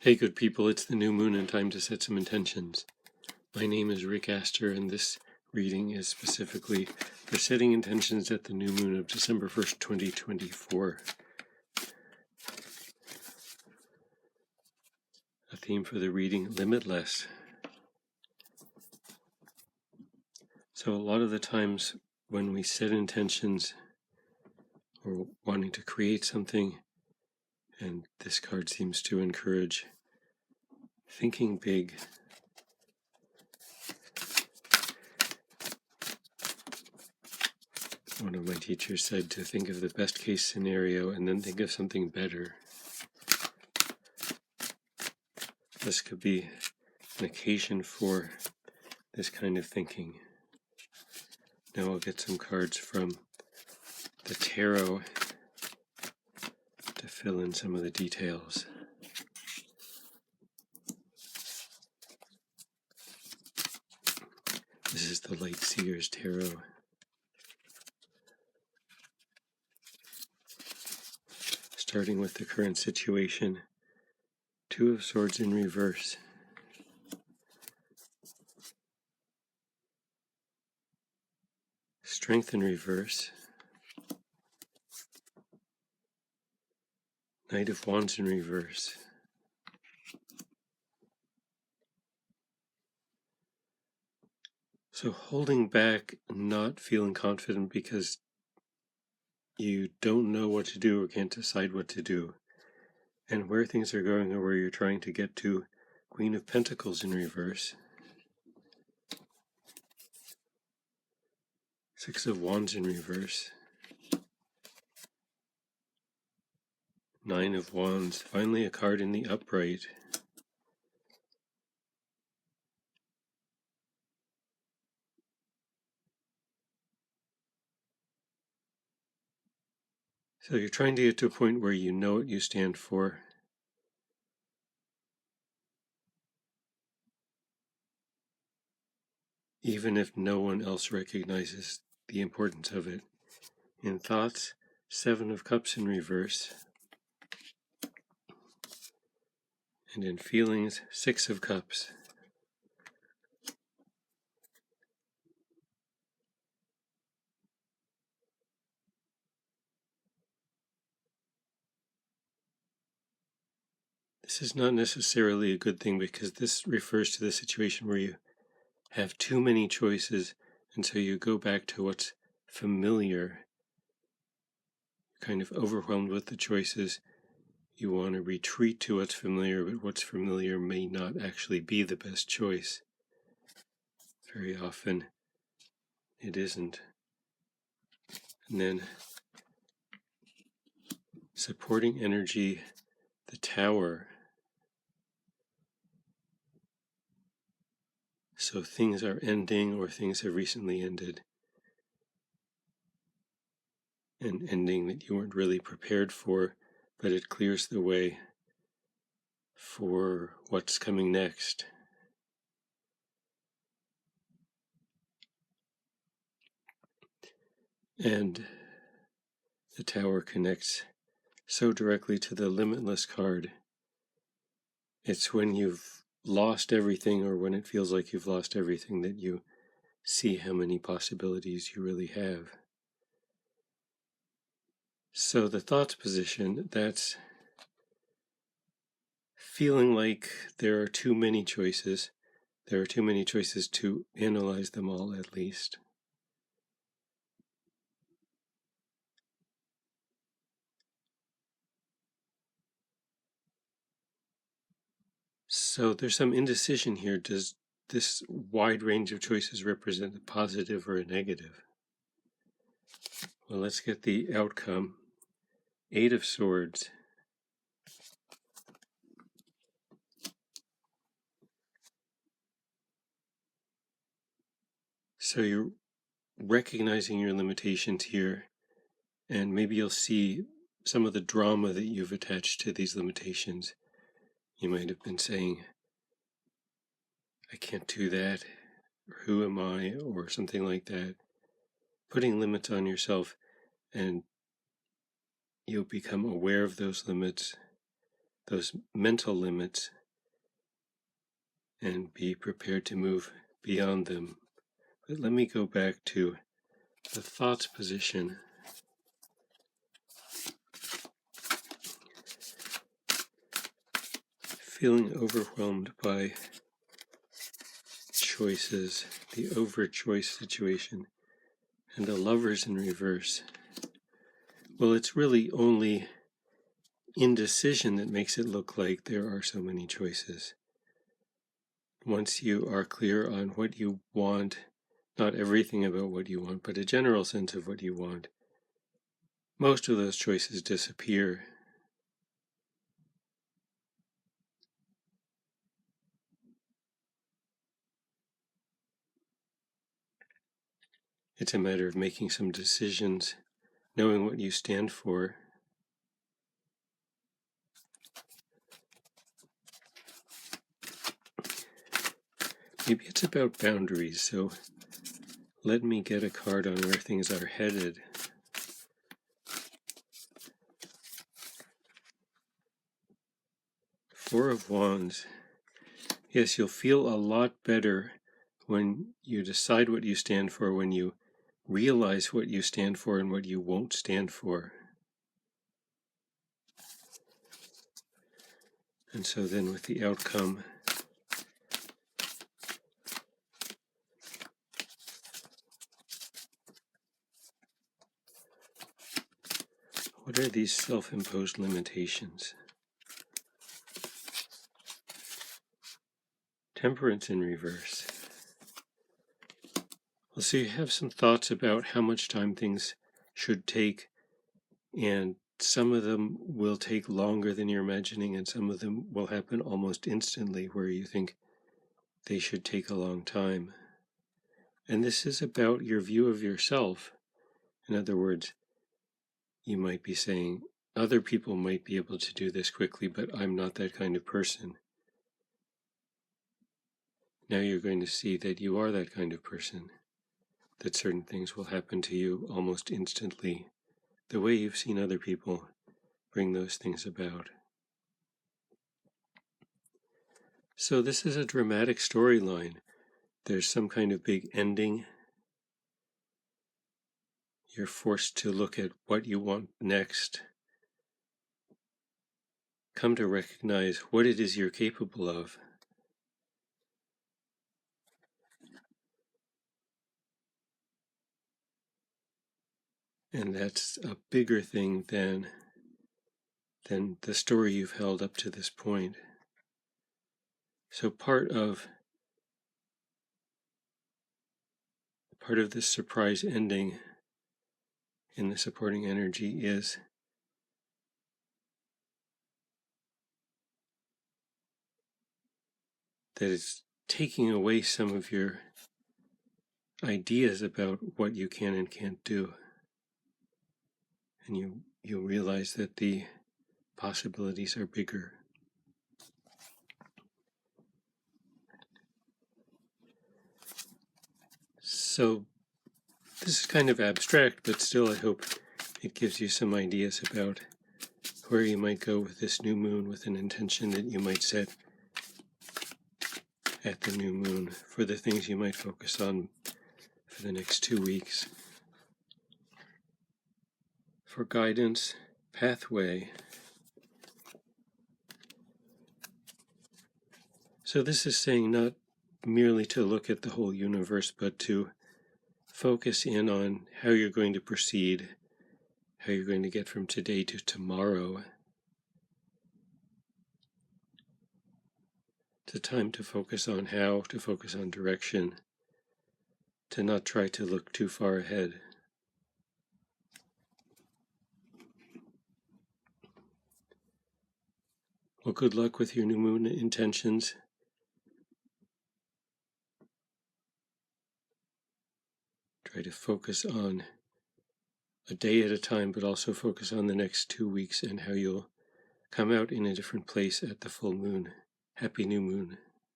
Hey good people, it's the new moon and time to set some intentions. My name is Rick Aster and this reading is specifically for setting intentions at the new moon of December 1st, 2024. A theme for the reading, Limitless. So a lot of the times when we set intentions or wanting to create something, and this card seems to encourage thinking big, one of my teachers said to think of the best case scenario and then think of something better. This could be an occasion for this kind of thinking. Now I'll get some cards from the tarot to fill in some of the details. This is the Light Seer's Tarot. Starting with the current situation, Two of Swords in reverse. Strength in reverse. Knight of Wands in reverse. So holding back, not feeling confident because you don't know what to do or can't decide what to do, and where things are going or where you're trying to get to. Queen of Pentacles in reverse. Six of Wands in reverse. Nine of Wands. Finally a card in the upright. So you're trying to get to a point where you know what you stand for. Even if no one else recognizes the importance of it. In thoughts, Seven of Cups in reverse. And in feelings, Six of Cups. This is not necessarily a good thing because this refers to the situation where you have too many choices, and so you go back to what's familiar. You're kind of overwhelmed with the choices. You want to retreat to what's familiar, but what's familiar may not actually be the best choice. Very often it isn't. And then supporting energy, the Tower. So things are ending or things have recently ended. An ending that you weren't really prepared for, but it clears the way for what's coming next. And the Tower connects so directly to the Limitless card. It's when you've lost everything, or when it feels like you've lost everything, that you see how many possibilities you really have. So the thoughts position, that's feeling like there are too many choices. There are too many choices to analyze them all, at least. So there's some indecision here. Does this wide range of choices represent a positive or a negative? Well, let's get the outcome. Eight of Swords. So you're recognizing your limitations here, and maybe you'll see some of the drama that you've attached to these limitations. You might have been saying, I can't do that, or who am I, or something like that. Putting limits on yourself, and you'll become aware of those limits. those mental limits and be prepared to move beyond them. But let me go back to the thoughts position. Feeling overwhelmed by choices, the over-choice situation, and the Lovers in reverse. Well, it's really only indecision that makes it look like there are so many choices. Once you are clear on what you want, not everything about what you want, but a general sense of what you want, most of those choices disappear. It's a matter of making some decisions, knowing what you stand for. Maybe it's about boundaries, so let me get a card on where things are headed. Four of Wands. Yes, you'll feel a lot better when you decide what you stand for, when you realize what you stand for and what you won't stand for. And so then with the outcome, what are these self-imposed limitations? Temperance in reverse. Well, so you have some thoughts about how much time things should take, and some of them will take longer than you're imagining, and some of them will happen almost instantly where you think they should take a long time. And this is about your view of yourself. In other words, you might be saying, other people might be able to do this quickly, but I'm not that kind of person. Now you're going to see that you are that kind of person, that certain things will happen to you almost instantly, the way you've seen other people bring those things about. So this is a dramatic storyline. There's some kind of big ending. You're forced to look at what you want next. Come to recognize what it is you're capable of. And that's a bigger thing than the story you've held up to this point. So part of this surprise ending in the supporting energy is that it's taking away some of your ideas about what you can and can't do. And you realize that the possibilities are bigger. So this is kind of abstract, but still I hope it gives you some ideas about where you might go with this new moon, with an intention that you might set at the new moon for the things you might focus on for the next 2 weeks. For guidance, pathway. So this is saying not merely to look at the whole universe, but to focus in on how you're going to proceed, how you're going to get from today to tomorrow. It's a time to focus on how, to focus on direction, to not try to look too far ahead. Well, good luck with your new moon intentions. Try to focus on a day at a time, but also focus on the next 2 weeks and how you'll come out in a different place at the full moon. Happy new moon.